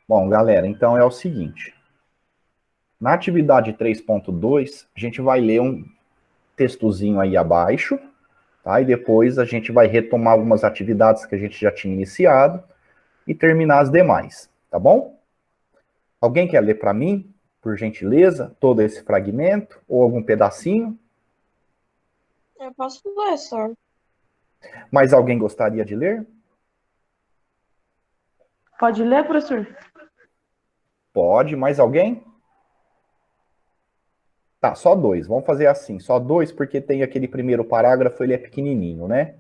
Bom, galera, então é o seguinte. Na atividade 3.2, a gente vai ler um textozinho aí abaixo, tá? E depois a gente vai retomar algumas atividades que a gente já tinha iniciado e terminar as demais, tá bom? Alguém quer ler para mim, por gentileza, todo esse fragmento ou algum pedacinho? Eu posso ler, só. Mas alguém gostaria de ler? Pode ler, professor? Pode, mais alguém? Tá, só dois. Vamos fazer assim, só dois, porque tem aquele primeiro parágrafo, ele é pequenininho, né?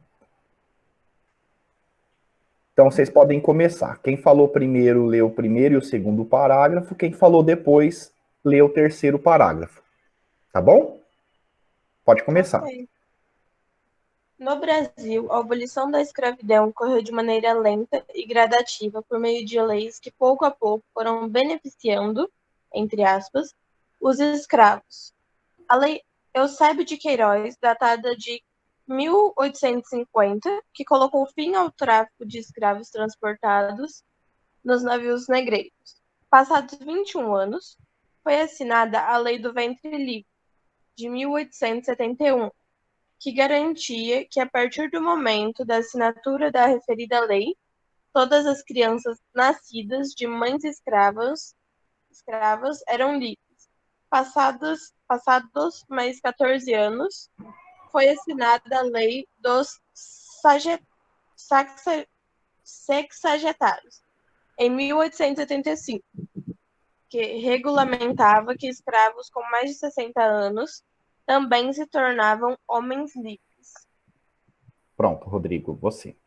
Então vocês podem começar. Quem falou primeiro lê o primeiro e o segundo parágrafo, quem falou depois lê o terceiro parágrafo. Tá bom? Pode começar. Ok. No Brasil, a abolição da escravidão ocorreu de maneira lenta e gradativa por meio de leis que pouco a pouco foram beneficiando, entre aspas, os escravos. A Lei Eusébio de Queiroz, datada de 1850, que colocou fim ao tráfico de escravos transportados nos navios negreiros. Passados 21 anos, foi assinada a Lei do Ventre Livre, de 1871, que garantia que, a partir do momento da assinatura da referida lei, todas as crianças nascidas de mães escravas eram livres. Passados mais 14 anos, foi assinada a Lei dos Sexagetários, em 1885, que regulamentava que escravos com mais de 60 anos também se tornavam homens livres. Pronto, Rodrigo, você.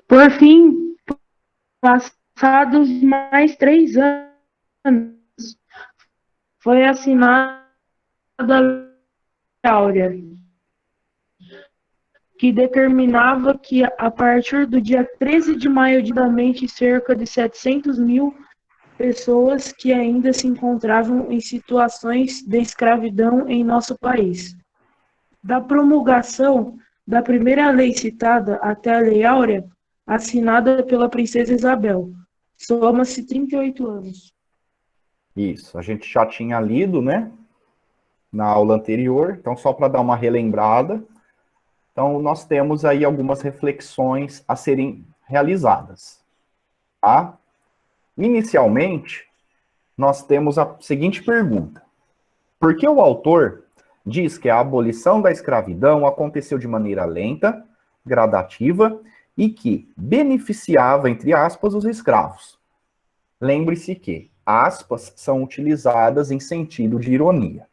Por fim, passados mais 3 anos, foi assinada a Lei Áurea, que determinava que, a partir do dia 13 de maio de 2020, cerca de 700 mil pessoas que ainda se encontravam em situações de escravidão em nosso país. Da promulgação da primeira lei citada até a Lei Áurea, assinada pela Princesa Isabel, soma-se 38 anos. Isso, a gente já tinha lido, né, na aula anterior, então só para dar uma relembrada. Então, nós temos aí algumas reflexões a serem realizadas, tá? Inicialmente, nós temos a seguinte pergunta: por que o autor diz que a abolição da escravidão aconteceu de maneira lenta, gradativa e que beneficiava, entre aspas, os escravos? Lembre-se que aspas são utilizadas em sentido de ironia.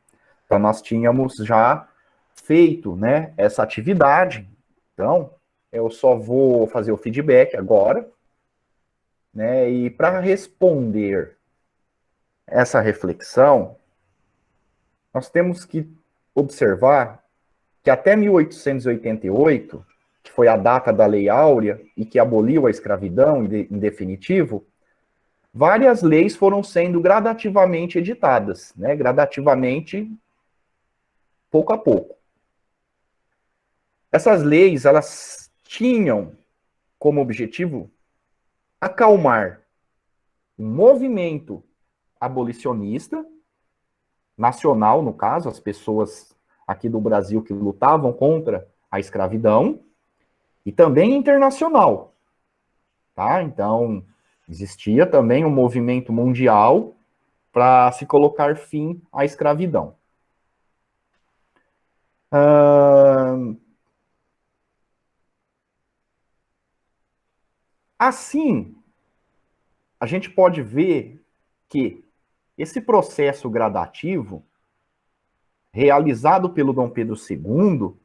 Então, nós tínhamos já feito, né, essa atividade. Então, eu só vou fazer o feedback agora, né, e para responder essa reflexão, nós temos que observar que até 1888, que foi a data da Lei Áurea e que aboliu a escravidão em definitivo, várias leis foram sendo gradativamente editadas, né, gradativamente, pouco a pouco. Essas leis, elas tinham como objetivo acalmar um movimento abolicionista, nacional, no caso, as pessoas aqui do Brasil que lutavam contra a escravidão, e também internacional, tá? Então, existia também um movimento mundial para se colocar fim à escravidão. Assim, a gente pode ver que esse processo gradativo, realizado pelo Dom Pedro II,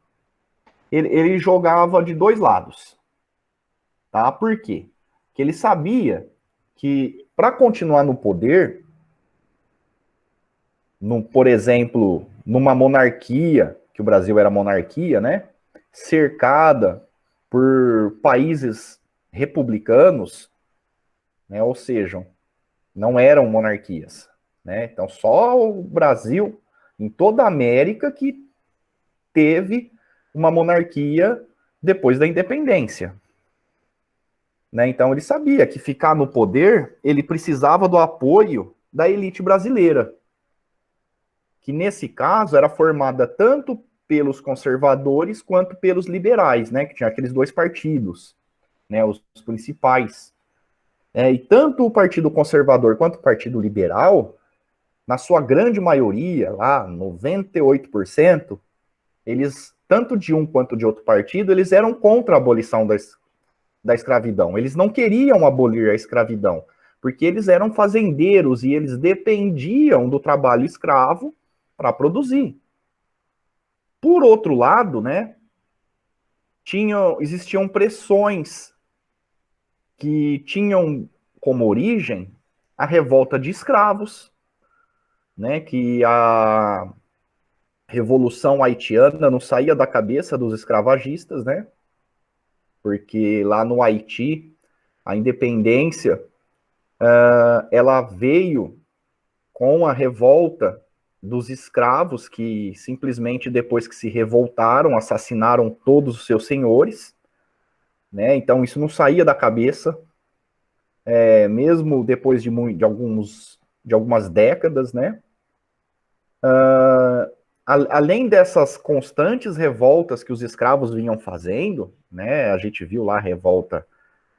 ele jogava de dois lados. Tá? Por quê? Porque ele sabia que, para continuar no poder, por exemplo, numa monarquia, que o Brasil era monarquia, né? Cercada por países republicanos, né? Ou seja, não eram monarquias. Né? Então, só o Brasil, em toda a América, que teve uma monarquia depois da independência. né? Então ele sabia que ficar no poder, ele precisava do apoio da elite brasileira, que nesse caso era formada tanto pelos conservadores quanto pelos liberais, né? Que tinha aqueles dois partidos, né? Os principais. E tanto o Partido Conservador quanto o Partido Liberal, na sua grande maioria, lá 98%, eles, tanto de um quanto de outro partido, eles eram contra a abolição da escravidão. Eles não queriam abolir a escravidão, porque eles eram fazendeiros e eles dependiam do trabalho escravo para produzir. Por outro lado, né, existiam pressões que tinham como origem a revolta de escravos, né, que a Revolução Haitiana não saía da cabeça dos escravagistas, né, porque lá no Haiti, a independência, ela veio com a revolta dos escravos, que simplesmente depois que se revoltaram, assassinaram todos os seus senhores, né, então isso não saía da cabeça, mesmo depois de algumas décadas, né. Além dessas constantes revoltas que os escravos vinham fazendo, né, a gente viu lá a revolta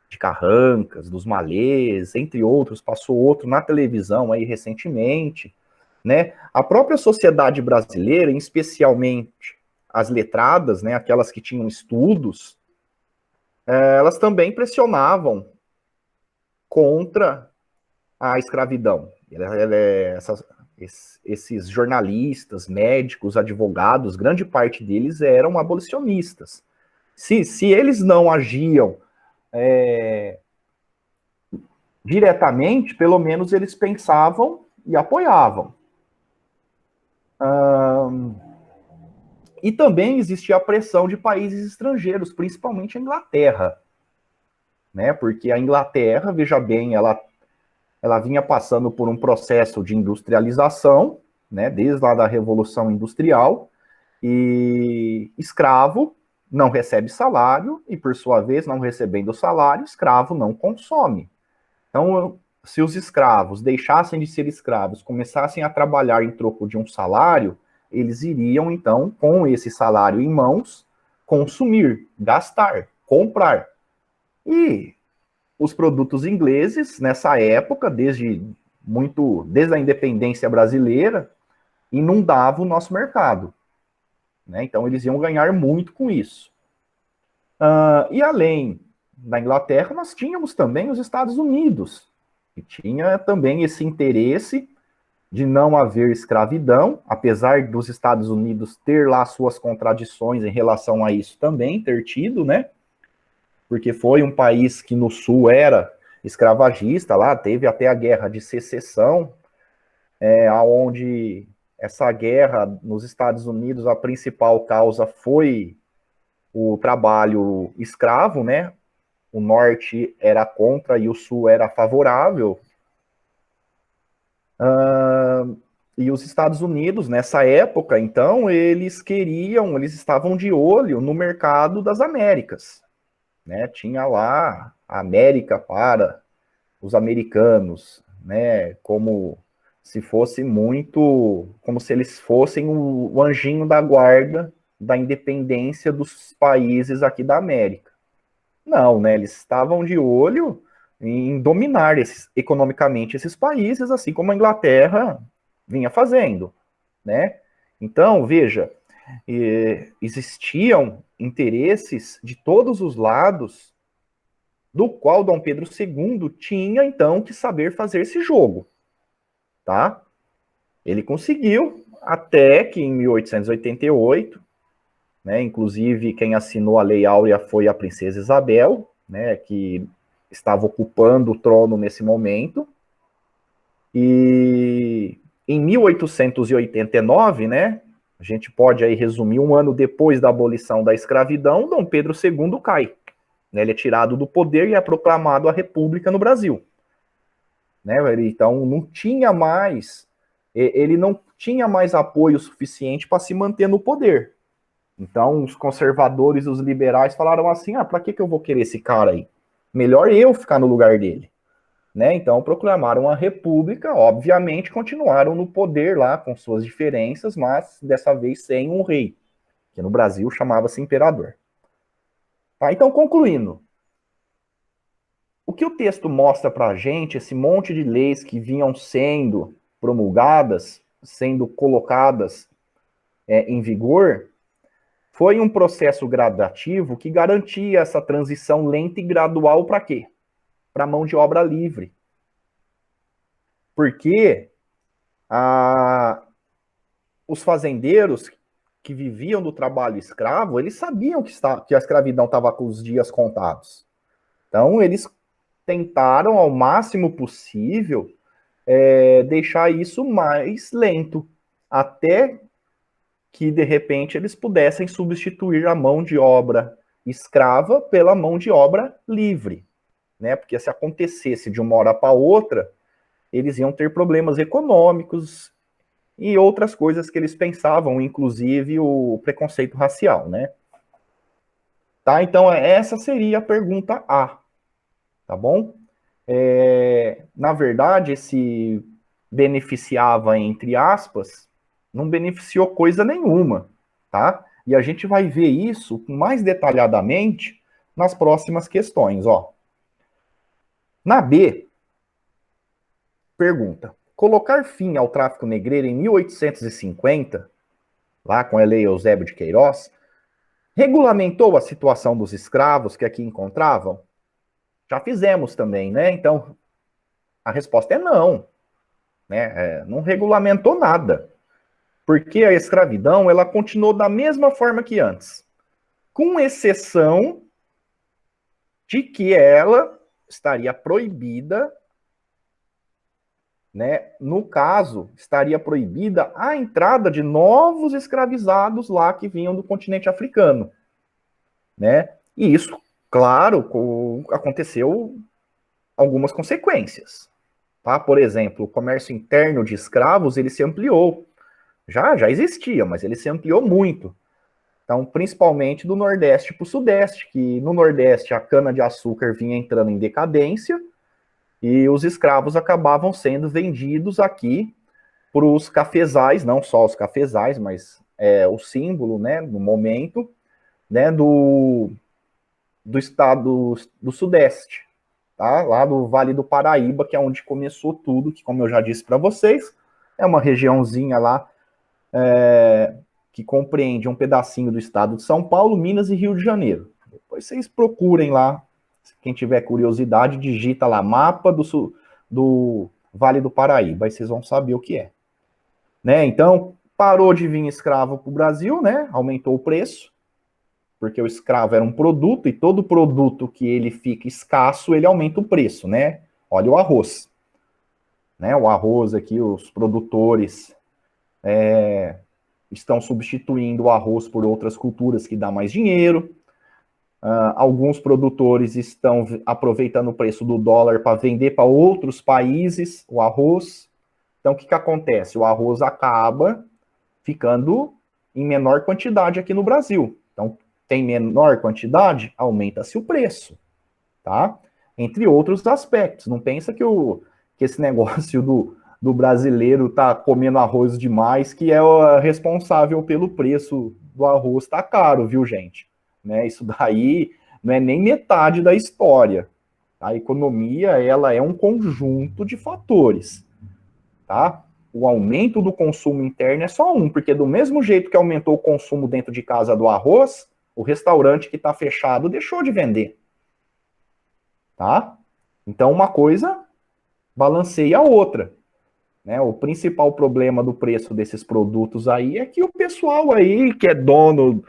de Carrancas, dos Malês, entre outros, passou outro na televisão aí recentemente, né, a própria sociedade brasileira, especialmente as letradas, né, aquelas que tinham estudos, elas também pressionavam contra a escravidão. Esses jornalistas, médicos, advogados, grande parte deles eram abolicionistas. Se eles não agiam diretamente, pelo menos eles pensavam e apoiavam. E também existia a pressão de países estrangeiros, principalmente a Inglaterra, né? Porque a Inglaterra, veja bem, ela vinha passando por um processo de industrialização, né, desde lá da Revolução Industrial, e escravo não recebe salário, e por sua vez, não recebendo salário, escravo não consome. Então, se os escravos deixassem de ser escravos, começassem a trabalhar em troco de um salário, eles iriam, então, com esse salário em mãos, consumir, gastar, comprar. E os produtos ingleses, nessa época, desde a independência brasileira, inundavam o nosso mercado, né? Então, eles iam ganhar muito com isso. E além da Inglaterra, nós tínhamos também os Estados Unidos, que tinha também esse interesse de não haver escravidão, apesar dos Estados Unidos ter lá suas contradições em relação a isso também, ter tido, né? Porque foi um país que no sul era escravagista, lá teve até a Guerra de Secessão, onde essa guerra nos Estados Unidos, a principal causa foi o trabalho escravo, né? O norte era contra e o sul era favorável. E os Estados Unidos, nessa época, então, eles estavam de olho no mercado das Américas, né? Tinha lá a América para os americanos, né? Como se eles fossem o anjinho da guarda da independência dos países aqui da América. Não, né? Eles estavam de olho em dominar economicamente esses países, assim como a Inglaterra vinha fazendo, né? Então, veja, existiam interesses de todos os lados, do qual Dom Pedro II tinha, então, que saber fazer esse jogo, tá? Ele conseguiu, até que em 1888, né, inclusive quem assinou a Lei Áurea foi a princesa Isabel, né, que estava ocupando o trono nesse momento, e em 1889, né, a gente pode aí resumir, um ano depois da abolição da escravidão, Dom Pedro II cai, né, ele é tirado do poder e é proclamado a República no Brasil, né, então ele não tinha mais apoio suficiente para se manter no poder. Então, os conservadores, os liberais falaram assim, para que eu vou querer esse cara aí? melhor eu ficar no lugar dele. Né? Então proclamaram a república, obviamente continuaram no poder lá com suas diferenças, mas dessa vez sem um rei, que no Brasil chamava-se imperador. Tá? Então, concluindo, o que o texto mostra para a gente, esse monte de leis que vinham sendo promulgadas, sendo colocadas em vigor, foi um processo gradativo que garantia essa transição lenta e gradual para quê? Para mão de obra livre. Porque os fazendeiros que viviam do trabalho escravo, eles sabiam que a escravidão estava com os dias contados. Então, eles tentaram, ao máximo possível, deixar isso mais lento, até que, de repente, eles pudessem substituir a mão de obra escrava pela mão de obra livre. Né? Porque se acontecesse de uma hora para outra, eles iam ter problemas econômicos e outras coisas que eles pensavam, inclusive o preconceito racial, né? Tá? Então, essa seria a pergunta A, tá bom? Na verdade, esse beneficiava, entre aspas, não beneficiou coisa nenhuma, tá? E a gente vai ver isso mais detalhadamente nas próximas questões, ó. Na B, pergunta: colocar fim ao tráfico negreiro em 1850, lá com a Lei Eusébio de Queiroz, regulamentou a situação dos escravos que aqui encontravam? Já fizemos também, né? Então, a resposta é não. Né? Não regulamentou nada. Porque a escravidão, ela continuou da mesma forma que antes. Com exceção de que ela estaria proibida, né? No caso, estaria proibida a entrada de novos escravizados lá que vinham do continente africano, né? E isso, claro, aconteceu algumas consequências, tá? Por exemplo, o comércio interno de escravos, ele se ampliou. Já existia, mas ele se ampliou muito. Então, principalmente do Nordeste para o Sudeste, que no Nordeste a cana-de-açúcar vinha entrando em decadência, e os escravos acabavam sendo vendidos aqui para os cafezais, não só os cafezais, mas o símbolo, né, no momento, né, do estado do Sudeste, tá? Lá do Vale do Paraíba, que é onde começou tudo, que, como eu já disse para vocês, é uma regiãozinha lá que compreende um pedacinho do estado de São Paulo, Minas e Rio de Janeiro. Depois vocês procurem lá. Quem tiver curiosidade, digita lá mapa do Vale do Paraíba, aí vocês vão saber o que é. Né? Então, parou de vir escravo para o Brasil, né? Aumentou o preço, porque o escravo era um produto, e todo produto que ele fica escasso, ele aumenta o preço, né? Olha o arroz. Né? O arroz aqui, os produtores estão substituindo o arroz por outras culturas que dá mais dinheiro. Alguns produtores estão aproveitando o preço do dólar para vender para outros países o arroz. Então, o que acontece? O arroz acaba ficando em menor quantidade aqui no Brasil. Então, tem menor quantidade, aumenta-se o preço, tá? Entre outros aspectos. Não pensa que esse negócio do brasileiro tá comendo arroz demais, que é o responsável pelo preço do arroz tá caro, viu, gente? Né, isso daí não é nem metade da história. A economia, ela é um conjunto de fatores, tá? O aumento do consumo interno é só um, porque do mesmo jeito que aumentou o consumo dentro de casa do arroz, o restaurante que está fechado deixou de vender, tá? Então, uma coisa balanceia a outra. Né? O principal problema do preço desses produtos aí é que o pessoal aí que é dono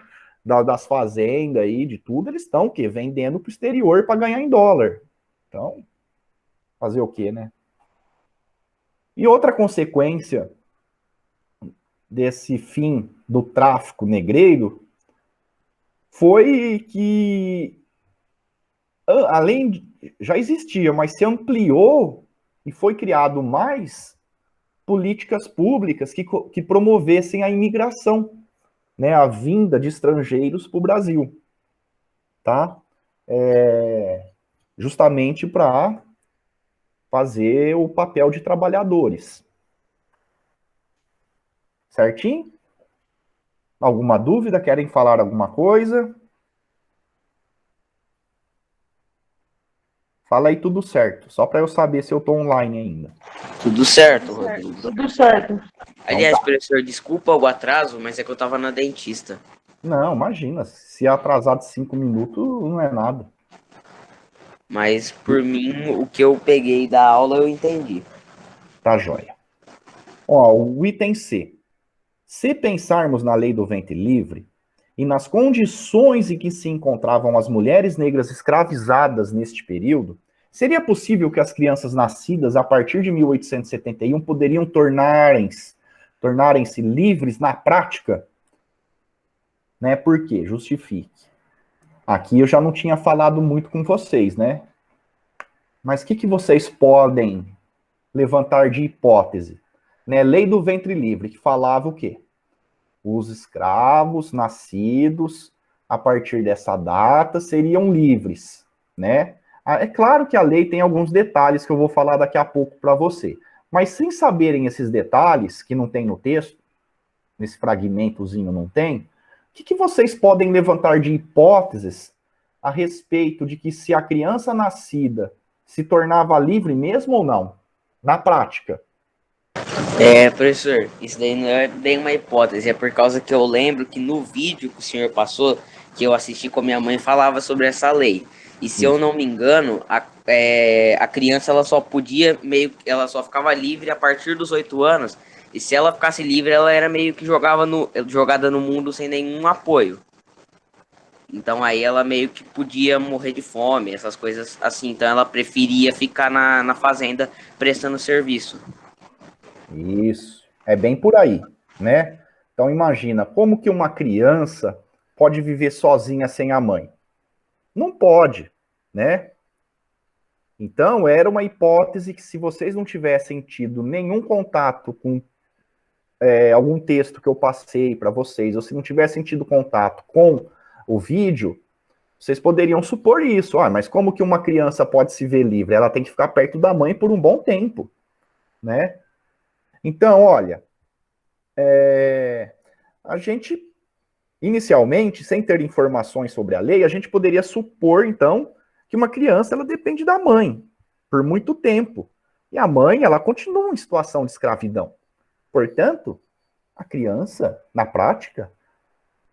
das fazendas aí, de tudo, eles estão vendendo para o exterior para ganhar em dólar. Então, fazer o quê, né? E outra consequência desse fim do tráfico negreiro foi que, além de, já existia, mas se ampliou e foi criado mais políticas públicas que promovessem a imigração, né, a vinda de estrangeiros para o Brasil, tá? justamente para fazer o papel de trabalhadores. Certinho? Alguma dúvida? Querem falar alguma coisa? Fala aí tudo certo, só para eu saber se eu estou online ainda. Tudo certo, Rodrigo. Tudo certo. Aliás, tá. professor, desculpa o atraso, mas é que eu tava na dentista. Não, imagina, se atrasar de 5 minutos não é nada. Mas por mim, o que eu peguei da aula eu entendi. Tá joia. Ó, o item C. Se pensarmos na lei do ventre livre e nas condições em que se encontravam as mulheres negras escravizadas neste período, seria possível que as crianças nascidas a partir de 1871 poderiam tornarem-se livres na prática? Né? Por quê? Justifique. Aqui eu já não tinha falado muito com vocês, né? Mas o que vocês podem levantar de hipótese? Né? Lei do ventre livre, que falava o quê? Os escravos nascidos a partir dessa data seriam livres, né? É claro que a lei tem alguns detalhes que eu vou falar daqui a pouco para você, mas sem saberem esses detalhes, que não tem no texto, nesse fragmentozinho não tem, o que vocês podem levantar de hipóteses a respeito de que se a criança nascida se tornava livre mesmo ou não, na prática? Professor, isso daí não é bem uma hipótese, é por causa que eu lembro que no vídeo que o senhor passou, que eu assisti com a minha mãe, falava sobre essa lei. E se eu não me engano, a criança ela só podia ela só ficava livre a partir dos 8 anos. E se ela ficasse livre, ela era meio que jogada no mundo sem nenhum apoio. Então aí ela meio que podia morrer de fome, essas coisas assim. Então ela preferia ficar na fazenda prestando serviço. Isso, é bem por aí, né? Então imagina, como que uma criança pode viver sozinha sem a mãe? Não pode, né? Então era uma hipótese que se vocês não tivessem tido nenhum contato com algum texto que eu passei para vocês, ou se não tivessem tido contato com o vídeo, vocês poderiam supor isso. Mas como que uma criança pode se ver livre? Ela tem que ficar perto da mãe por um bom tempo, né? Então, olha, a gente, inicialmente, sem ter informações sobre a lei, a gente poderia supor, então, que uma criança ela depende da mãe por muito tempo. E a mãe, ela continua em situação de escravidão. Portanto, a criança, na prática,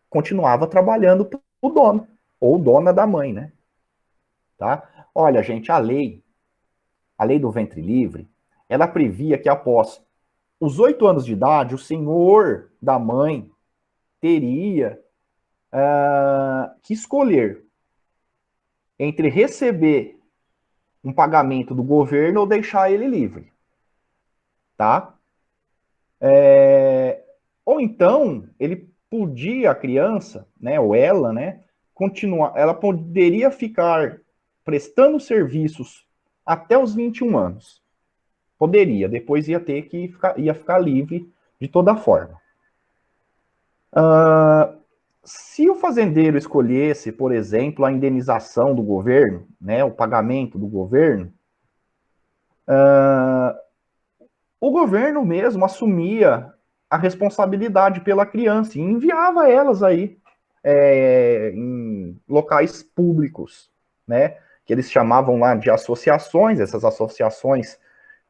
continuava trabalhando para o dono, ou dona da mãe, né? Tá? Olha, gente, a lei do ventre livre, ela previa que após os 8 anos de idade, o senhor da mãe teria que escolher entre receber um pagamento do governo ou deixar ele livre, tá? Ou então, ele podia, a criança, né, ou ela, né, continuar, ela poderia ficar prestando serviços até os 21 anos. Poderia, depois ia ficar livre de toda forma. Se o fazendeiro escolhesse, por exemplo, a indenização do governo, né, o pagamento do governo, o governo mesmo assumia a responsabilidade pela criança e enviava elas aí em locais públicos, né, que eles chamavam lá de associações. Essas associações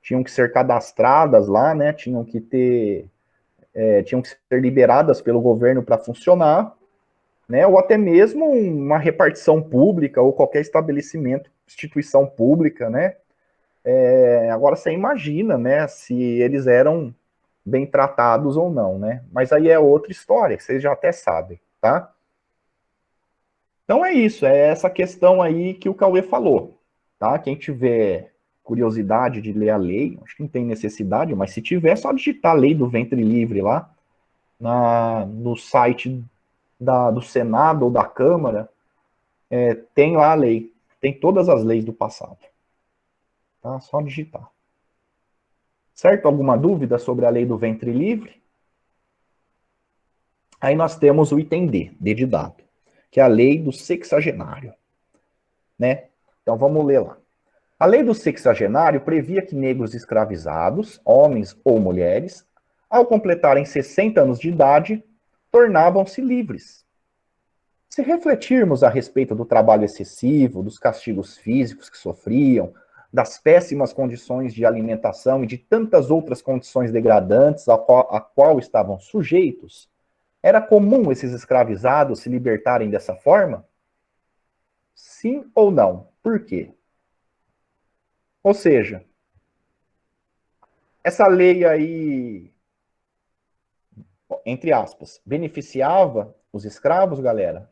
tinham que ser cadastradas lá, né, tinham que ser liberadas pelo governo para funcionar, né, ou até mesmo uma repartição pública ou qualquer estabelecimento, instituição pública, né. Agora você imagina, né, se eles eram bem tratados ou não, né, mas aí é outra história, que vocês já até sabem, tá? Então é isso, é essa questão aí que o Cauê falou, tá? Quem tiver curiosidade de ler a lei, acho que não tem necessidade, mas se tiver, é só digitar a lei do ventre livre lá, no site do Senado ou da Câmara, tem lá a lei, tem todas as leis do passado. Tá? Só digitar. Certo? Alguma dúvida sobre a lei do ventre livre? Aí nós temos o item D de dado, que é a lei do sexagenário, né? Então vamos ler lá. A lei do sexagenário previa que negros escravizados, homens ou mulheres, ao completarem 60 anos de idade, tornavam-se livres. Se refletirmos a respeito do trabalho excessivo, dos castigos físicos que sofriam, das péssimas condições de alimentação e de tantas outras condições degradantes a qual estavam sujeitos, era comum esses escravizados se libertarem dessa forma? Sim ou não? Por quê? Ou seja, essa lei aí, entre aspas, beneficiava os escravos, galera?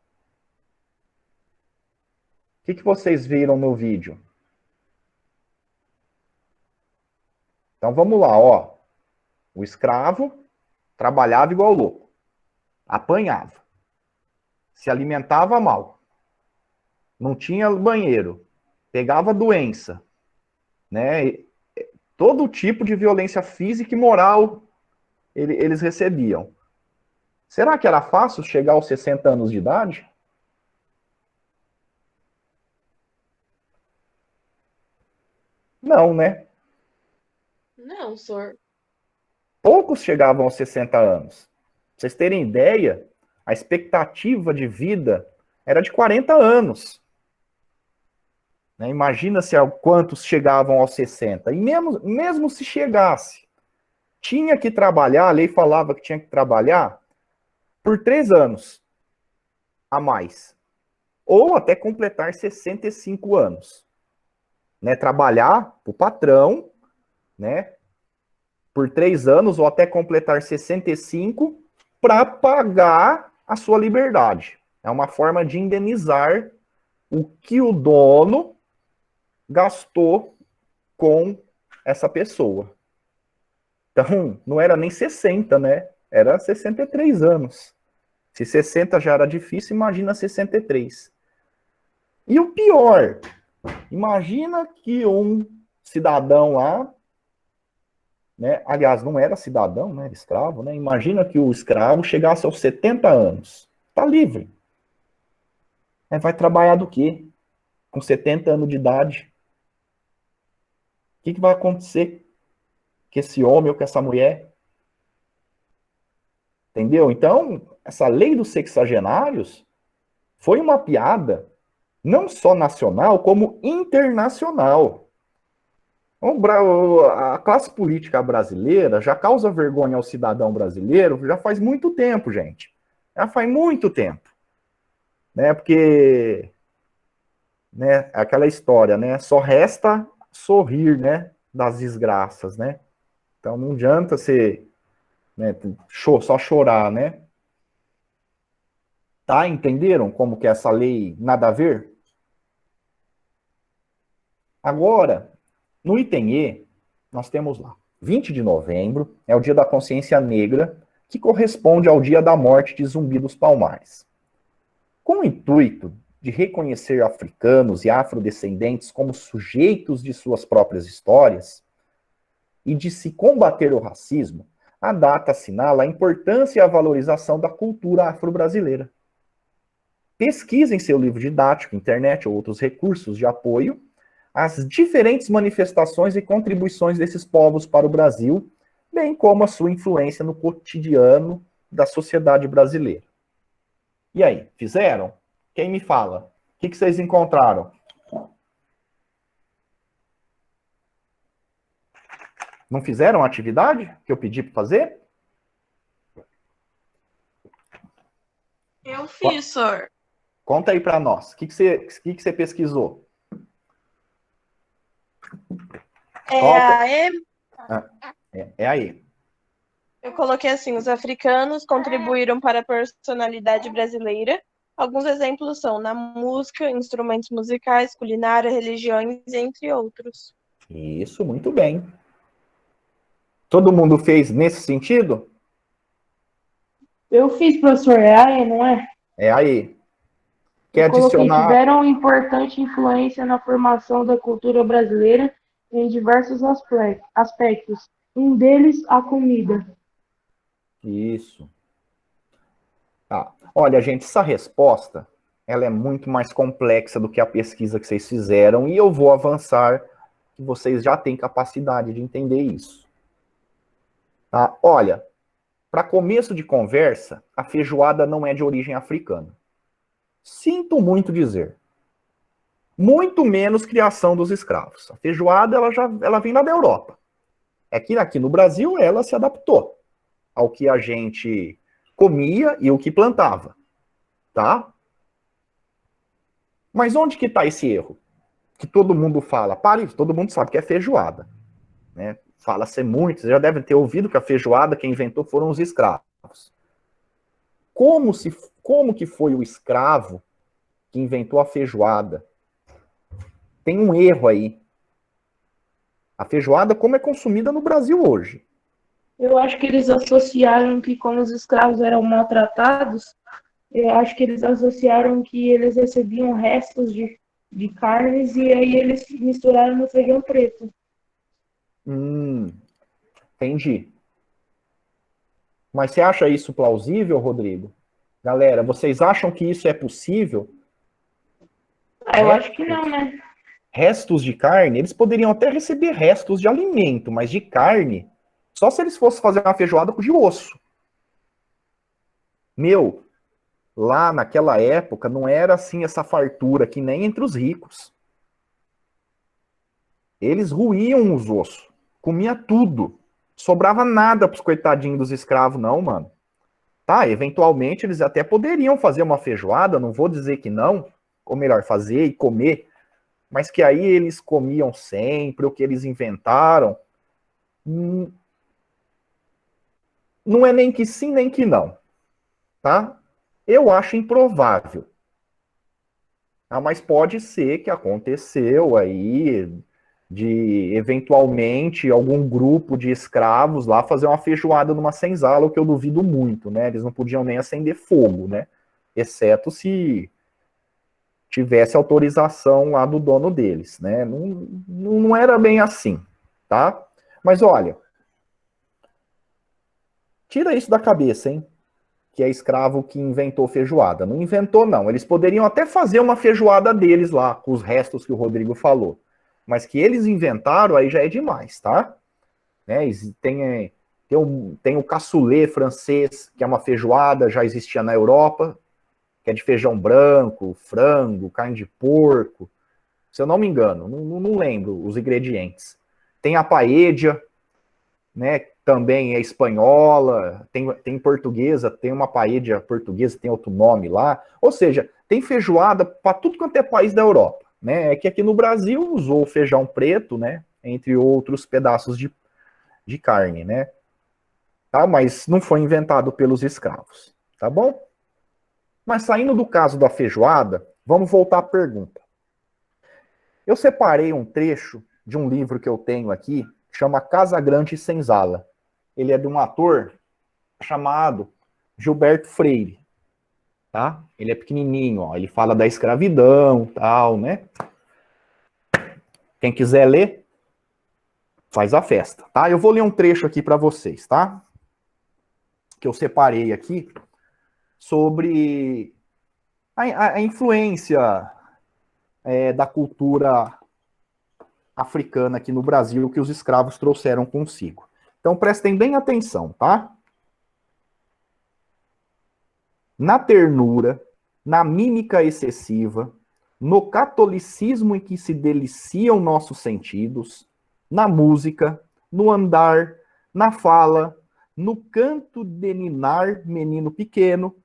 O que vocês viram no vídeo? Então vamos lá, ó. O escravo trabalhava igual louco, apanhava, se alimentava mal, não tinha banheiro, pegava doença, né? Todo tipo de violência física e moral eles recebiam. Será que era fácil chegar aos 60 anos de idade? Não, né? Não, senhor. Poucos chegavam aos 60 anos. Pra vocês terem ideia, a expectativa de vida era de 40 anos. Né? Imagina se quantos chegavam aos 60. E mesmo se chegasse, tinha que trabalhar, a lei falava que tinha que trabalhar por 3 anos a mais. Ou até completar 65 anos. Né? Trabalhar para o patrão, né? Por 3 anos ou até completar 65 para pagar a sua liberdade. É uma forma de indenizar o que o dono gastou com essa pessoa. Então, não era nem 60, né? Era 63 anos. Se 60 já era difícil, imagina 63. E o pior, imagina que um cidadão lá, né? Aliás, não era cidadão, né? Era escravo, né? Imagina que o escravo chegasse aos 70 anos. Tá livre. Vai trabalhar do quê? Com 70 anos de idade. O que vai acontecer com esse homem ou com essa mulher? Entendeu? Então, essa lei dos sexagenários foi uma piada não só nacional, como internacional. A classe política brasileira já causa vergonha ao cidadão brasileiro já faz muito tempo, gente. Já faz muito tempo. Né? Porque, né, aquela história, né? Só resta sorrir, né? Das desgraças, né? Então não adianta você, né, só chorar, né? Tá? Entenderam como que essa lei nada a ver? Agora, no item E, nós temos lá, 20 de novembro é o Dia da Consciência Negra, que corresponde ao Dia da Morte de Zumbi dos Palmares. Com o intuito de reconhecer africanos e afrodescendentes como sujeitos de suas próprias histórias e de se combater o racismo, a data assinala a importância e a valorização da cultura afro-brasileira. Pesquise em seu livro didático, internet ou outros recursos de apoio as diferentes manifestações e contribuições desses povos para o Brasil, bem como a sua influência no cotidiano da sociedade brasileira. E aí, fizeram? Quem me fala? O que vocês encontraram? Não fizeram a atividade que eu pedi para fazer? Eu fiz, senhor. Conta aí para nós. O que você pesquisou? É aí. Eu coloquei assim, os africanos contribuíram para a personalidade brasileira. Alguns exemplos são na música, instrumentos musicais, culinária, religiões, entre outros. Isso, muito bem. Todo mundo fez nesse sentido? Eu fiz, professor, é aí, não é? É aí. Quer Eu coloquei, adicionar? tiveram importante influência na formação da cultura brasileira em diversos aspectos. Um deles, a comida. Isso. Tá. Olha, gente, essa resposta ela é muito mais complexa do que a pesquisa que vocês fizeram, e eu vou avançar, que vocês já têm capacidade de entender isso. Tá? Olha, para começo de conversa, a feijoada não é de origem africana. Sinto muito dizer. Muito menos criação dos escravos. A feijoada ela vem lá da Europa. É que aqui no Brasil ela se adaptou ao que a gente comia e o que plantava, tá? Mas onde que está esse erro? Que todo mundo fala, todo mundo sabe que é feijoada, né? Fala-se muito, vocês já devem ter ouvido que a feijoada quem inventou foram os escravos. Como que foi o escravo que inventou a feijoada? Tem um erro aí. A feijoada como é consumida no Brasil hoje. Eu acho que eles associaram que, como os escravos eram maltratados, eu acho que eles associaram que eles recebiam restos de carnes e aí eles misturaram no feijão preto. Entendi. Mas você acha isso plausível, Rodrigo? Galera, vocês acham que isso é possível? Eu acho que não, né? Restos de carne, eles poderiam até receber restos de alimento, mas de carne, só se eles fossem fazer uma feijoada de osso. Meu, lá naquela época não era assim essa fartura que nem entre os ricos. Eles ruíam os ossos, comia tudo. Sobrava nada pros coitadinhos dos escravos, não, mano. Tá, eventualmente eles até poderiam fazer uma feijoada, não vou dizer que não, ou melhor, fazer e comer, mas que aí eles comiam sempre, o que eles inventaram, não é nem que sim, nem que não, tá? Eu acho improvável. Ah, mas pode ser que aconteceu aí de, eventualmente, algum grupo de escravos lá fazer uma feijoada numa senzala, o que eu duvido muito, né? Eles não podiam nem acender fogo, né? Exceto se tivesse autorização lá do dono deles, né? Não era bem assim, tá? Mas olha, tira isso da cabeça, hein? Que é escravo que inventou feijoada. Não inventou, não. Eles poderiam até fazer uma feijoada deles lá, com os restos que o Rodrigo falou. Mas que eles inventaram, aí já é demais, tá? Né? Tem o cassoulet francês, que é uma feijoada, já existia na Europa, que é de feijão branco, frango, carne de porco. Se eu não me engano, não lembro os ingredientes. Tem a paella, né? Também é espanhola, tem portuguesa, tem uma paella portuguesa, tem outro nome lá. Ou seja, tem feijoada para tudo quanto é país da Europa, né? É que aqui no Brasil usou feijão preto, né? Entre outros pedaços de carne, né? Tá? Mas não foi inventado pelos escravos, tá bom? Mas saindo do caso da feijoada, vamos voltar à pergunta. Eu separei um trecho de um livro que eu tenho aqui, que chama Casa Grande e Senzala. Ele é de um ator chamado Gilberto Freire, tá? Ele é pequenininho, ó, ele fala da escravidão, tal, né? Quem quiser ler, faz a festa, tá? Eu vou ler um trecho aqui para vocês, tá? Que eu separei aqui sobre a influência da cultura africana aqui no Brasil que os escravos trouxeram consigo. Então prestem bem atenção, tá? Na ternura, na mímica excessiva, no catolicismo em que se deliciam nossos sentidos, na música, no andar, na fala, no canto de ninar menino pequeno,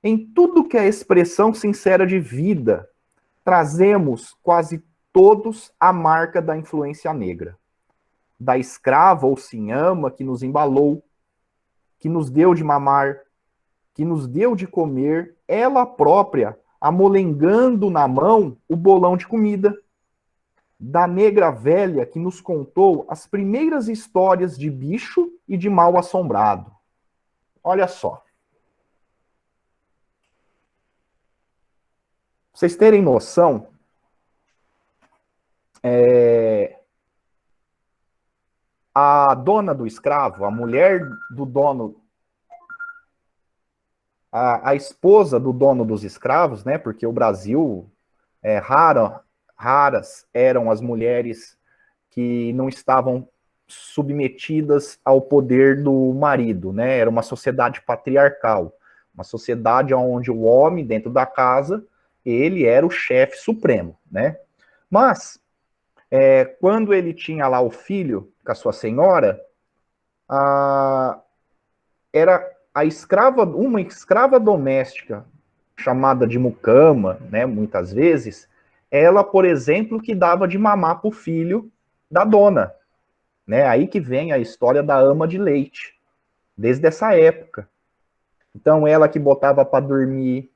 em tudo que é expressão sincera de vida, trazemos quase todos a marca da influência negra. Da escrava ou sinhama que nos embalou, que nos deu de mamar, que nos deu de comer, ela própria, amolengando na mão o bolão de comida. Da negra velha que nos contou as primeiras histórias de bicho e de mal assombrado. Olha só. Pra vocês terem noção, a dona do escravo, a mulher do dono A esposa do dono dos escravos, né? Porque o Brasil, raras eram as mulheres que não estavam submetidas ao poder do marido, né? Era uma sociedade patriarcal, uma sociedade onde o homem, dentro da casa, ele era o chefe supremo, né? Mas, quando ele tinha lá o filho com a sua senhora, era uma escrava doméstica, chamada de mucama, né, muitas vezes, ela, por exemplo, que dava de mamar para o filho da dona, né? Aí que vem a história da ama de leite, desde essa época. Então, ela que botava para dormir,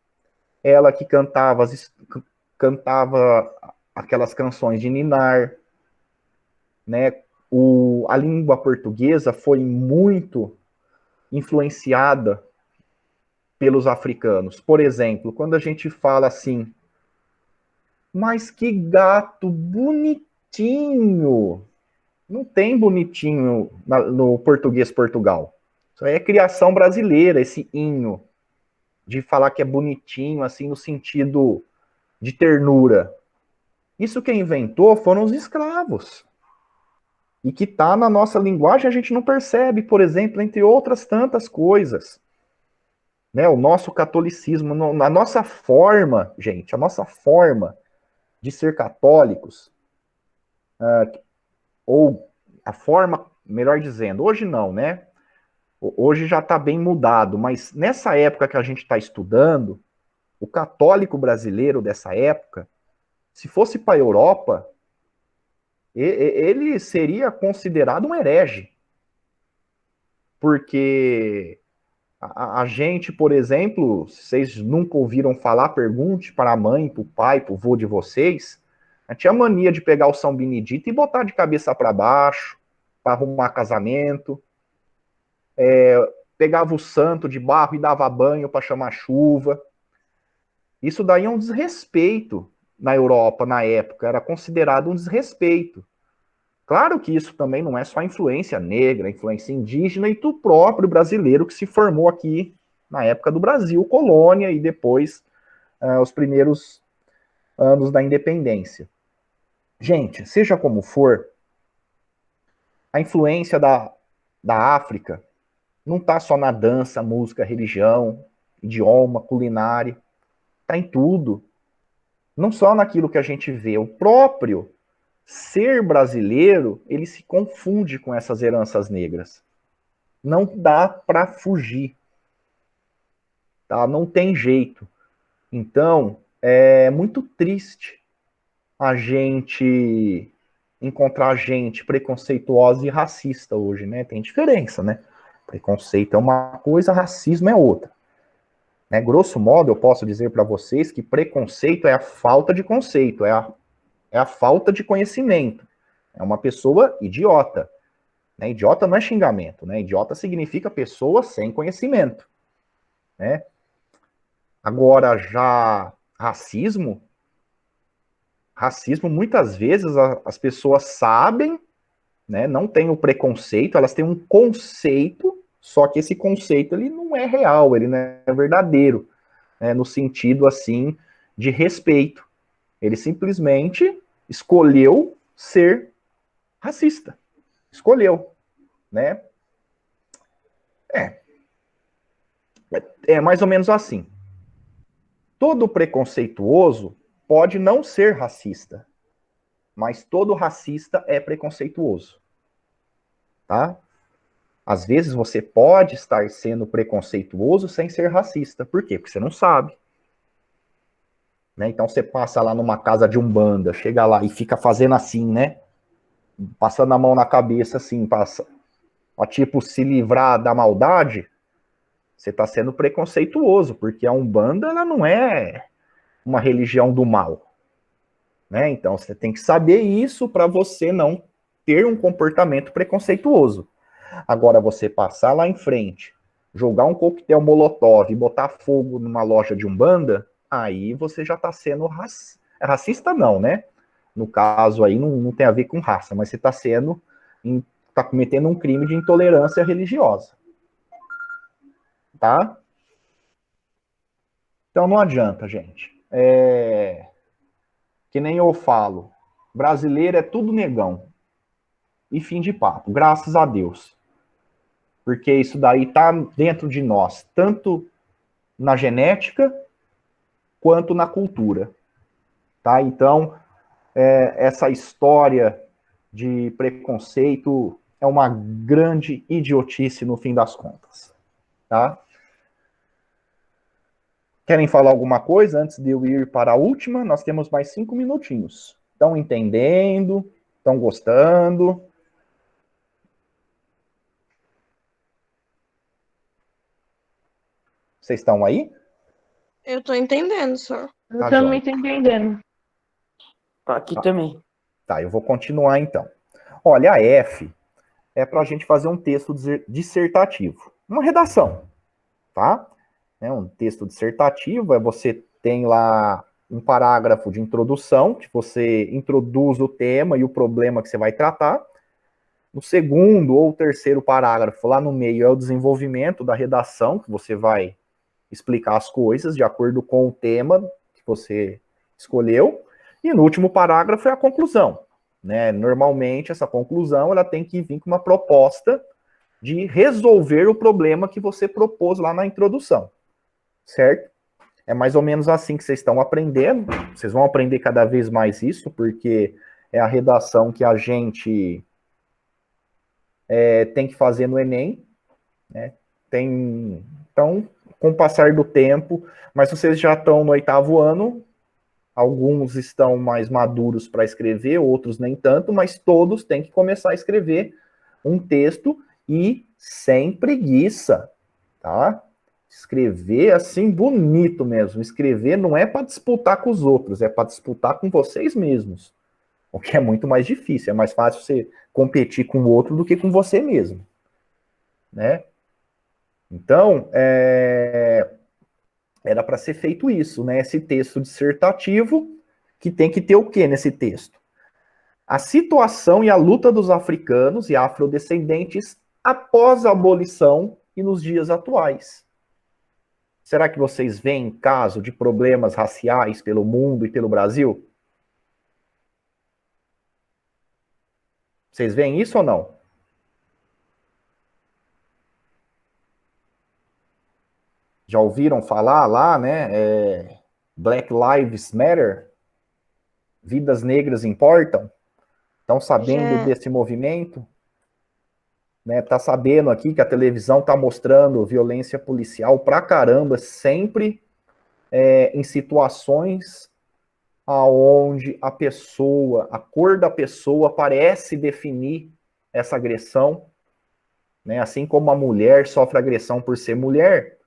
ela que cantava aquelas canções de ninar, né? A língua portuguesa foi muito influenciada pelos africanos. Por exemplo, quando a gente fala assim, mas que gato bonitinho. Não tem bonitinho no português Portugal. Isso aí é criação brasileira, esse inho, de falar que é bonitinho, assim, no sentido de ternura. Isso quem inventou foram os escravos. E que está na nossa linguagem, a gente não percebe, por exemplo, entre outras tantas coisas. Né, o nosso catolicismo, a nossa forma, gente, a nossa forma de ser católicos, ou a forma, melhor dizendo, hoje não, né? Hoje já está bem mudado, mas nessa época que a gente está estudando, o católico brasileiro dessa época, se fosse para a Europa, ele seria considerado um herege. Porque a gente, por exemplo, se vocês nunca ouviram falar, pergunte para a mãe, para o pai, para o vô de vocês, tinha mania de pegar o São Benedito e botar de cabeça para baixo, para arrumar casamento. Pegava o santo de barro e dava banho para chamar chuva. Isso daí é um desrespeito na Europa, na época. Era considerado um desrespeito. Claro que isso também não é só influência negra, influência indígena e do próprio brasileiro que se formou aqui na época do Brasil, colônia, e depois os primeiros anos da independência. Gente, seja como for, a influência da África não está só na dança, música, religião, idioma, culinária, está em tudo. Não só naquilo que a gente vê. O próprio ser brasileiro, ele se confunde com essas heranças negras. Não dá para fugir. Tá? Não tem jeito. Então, é muito triste a gente encontrar gente preconceituosa e racista hoje, né? Tem diferença, né? Preconceito é uma coisa, racismo é outra. Né? Grosso modo, eu posso dizer para vocês que preconceito é a falta de conceito, é a falta de conhecimento. É uma pessoa idiota. Né? Idiota não é xingamento, né? Idiota significa pessoa sem conhecimento. Né? Agora, já racismo, muitas vezes as pessoas sabem, né, não tem o preconceito, elas têm um conceito, só que esse conceito ele não é real, ele não é verdadeiro, né, no sentido assim de respeito. Ele simplesmente escolheu ser racista. Escolheu, né? É mais ou menos assim. Todo preconceituoso pode não ser racista, mas todo racista é preconceituoso, tá? Às vezes você pode estar sendo preconceituoso sem ser racista. Por quê? Porque você não sabe. Né? Então você passa lá numa casa de umbanda, chega lá e fica fazendo assim, né? Passando a mão na cabeça assim, passa, ó, tipo, se livrar da maldade, você está sendo preconceituoso, porque a umbanda ela não é uma religião do mal. Né? Então você tem que saber isso para você não ter um comportamento preconceituoso. Agora você passar lá em frente, jogar um coquetel molotov e botar fogo numa loja de umbanda, aí você já está sendo racista não, né? No caso aí não tem a ver com raça, mas você está cometendo um crime de intolerância religiosa. Tá? Então não adianta, gente. Que nem eu falo, brasileiro é tudo negão. E fim de papo, graças a Deus. Porque isso daí tá dentro de nós, tanto na genética quanto na cultura. Tá? Então, essa história de preconceito é uma grande idiotice no fim das contas. Tá? Querem falar alguma coisa antes de eu ir para a última? Nós temos mais 5 minutinhos. Estão entendendo? Estão gostando? Vocês estão aí? Eu tô entendendo, senhor. Eu Tá também joia. tô entendendo. Aqui também. Tá, eu vou continuar então. Olha, a F é para a gente fazer um texto dissertativo. Uma redação, tá? Um texto dissertativo você tem lá um parágrafo de introdução, que você introduz o tema e o problema que você vai tratar. No segundo ou terceiro parágrafo, lá no meio, é o desenvolvimento da redação, que você vai explicar as coisas de acordo com o tema que você escolheu. E no último parágrafo é a conclusão. Né? Normalmente, essa conclusão ela tem que vir com uma proposta de resolver o problema que você propôs lá na introdução. Certo? É mais ou menos assim que vocês estão aprendendo. Vocês vão aprender cada vez mais isso, porque é a redação que a gente tem que fazer no Enem. Né? Então, com o passar do tempo, mas vocês já estão no 8º ano, alguns estão mais maduros para escrever, outros nem tanto, mas todos têm que começar a escrever um texto e sem preguiça, tá? Escrever assim bonito mesmo. Escrever não é para disputar com os outros, é para disputar com vocês mesmos. O que é muito mais difícil, é mais fácil você competir com o outro do que com você mesmo, né? Então, era para ser feito isso, né? Esse texto dissertativo, que tem que ter o quê nesse texto? A situação e a luta dos africanos e afrodescendentes após a abolição e nos dias atuais. Será que vocês veem caso de problemas raciais pelo mundo e pelo Brasil? Vocês veem isso ou não? Já ouviram falar lá, né? Black Lives Matter? Vidas negras importam? Estão sabendo desse movimento? Né? Tá sabendo aqui que a televisão tá mostrando violência policial pra caramba, sempre em situações aonde a pessoa, a cor da pessoa parece definir essa agressão, né? Assim como a mulher sofre agressão por ser mulher,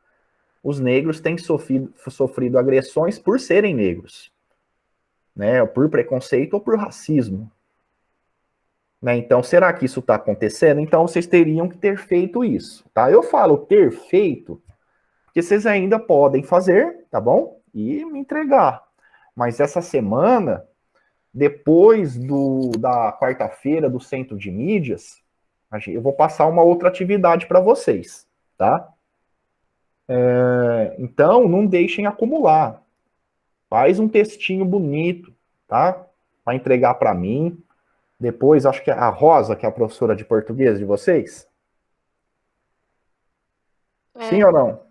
os negros têm sofrido agressões por serem negros, né? Por preconceito ou por racismo. Né? Então, será que isso está acontecendo? Então, vocês teriam que ter feito isso, tá? Eu falo ter feito, porque vocês ainda podem fazer, tá bom? E me entregar. Mas essa semana, depois da quarta-feira do Centro de Mídias, eu vou passar uma outra atividade para vocês, tá? Então, não deixem acumular. Faz um textinho bonito, tá? Para entregar para mim. Depois, acho que é a Rosa, que é a professora de português de vocês. Sim ou não?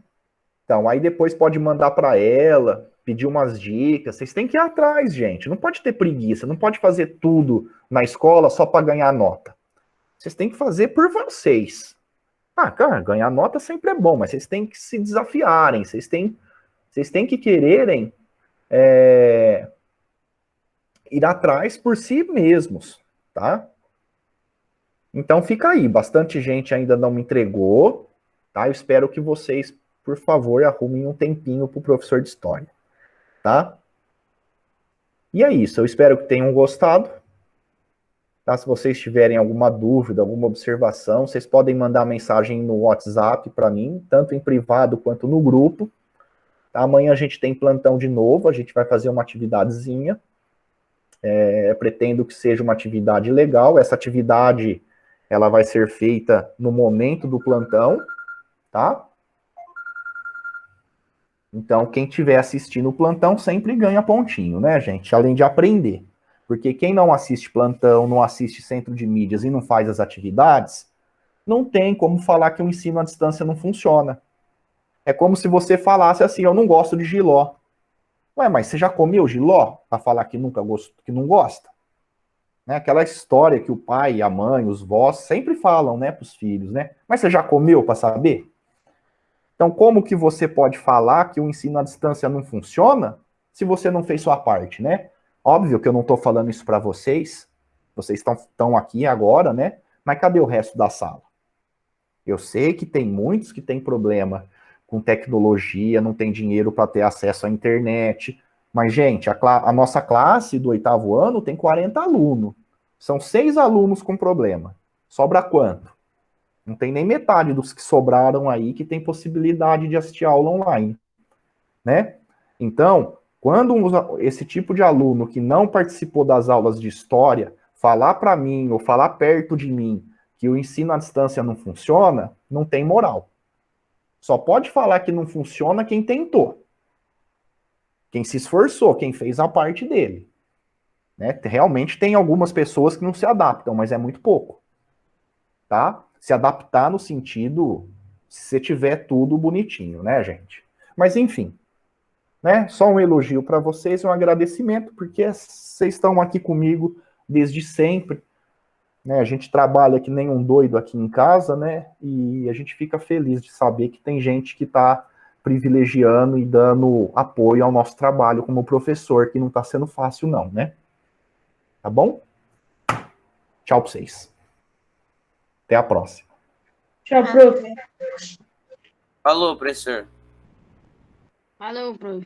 Então, aí depois pode mandar para ela, pedir umas dicas. Vocês têm que ir atrás, gente. Não pode ter preguiça, não pode fazer tudo na escola só para ganhar nota. Vocês têm que fazer por vocês. Ah, cara, ganhar nota sempre é bom, mas vocês têm que se desafiarem, vocês têm que quererem ir atrás por si mesmos, tá? Então fica aí, bastante gente ainda não me entregou, tá? Eu espero que vocês, por favor, arrumem um tempinho pro professor de história, tá? E é isso, eu espero que tenham gostado. Tá? Se vocês tiverem alguma dúvida, alguma observação, vocês podem mandar mensagem no WhatsApp para mim, tanto em privado quanto no grupo. Tá? Amanhã a gente tem plantão de novo, a gente vai fazer uma atividadezinha. Pretendo que seja uma atividade legal. Essa atividade ela vai ser feita no momento do plantão, tá? Então, quem estiver assistindo o plantão sempre ganha pontinho, né, gente? Além de aprender. Porque quem não assiste plantão, não assiste centro de mídias e não faz as atividades, não tem como falar que o ensino à distância não funciona. É como se você falasse assim, eu não gosto de jiló. Ué, mas você já comeu jiló? Para falar que nunca gosta, que não gosta? Né? Aquela história que o pai, a mãe, os vós sempre falam, né, para os filhos, né? Mas você já comeu para saber? Então, como que você pode falar que o ensino à distância não funciona se você não fez sua parte, né? Óbvio que eu não estou falando isso para vocês. Vocês estão aqui agora, né? Mas cadê o resto da sala? Eu sei que tem muitos que têm problema com tecnologia, não tem dinheiro para ter acesso à internet. Mas, gente, a nossa classe do 8º ano tem 40 alunos. São 6 alunos com problema. Sobra quanto? Não tem nem metade dos que sobraram aí que tem possibilidade de assistir aula online, né? Então, quando esse tipo de aluno que não participou das aulas de história falar para mim ou falar perto de mim que o ensino à distância não funciona, não tem moral. Só pode falar que não funciona quem tentou, quem se esforçou, quem fez a parte dele. Né? Realmente tem algumas pessoas que não se adaptam, mas é muito pouco. Tá? Se adaptar no sentido, se você tiver tudo bonitinho, né, gente? Mas enfim, né? Só um elogio para vocês, um agradecimento, porque vocês estão aqui comigo desde sempre. Né? A gente trabalha que nem um doido aqui em casa, né? E a gente fica feliz de saber que tem gente que está privilegiando e dando apoio ao nosso trabalho como professor, que não está sendo fácil, não, né? Tá bom? Tchau para vocês. Até a próxima. Tchau, prof. Falou, professor. Falou, prof.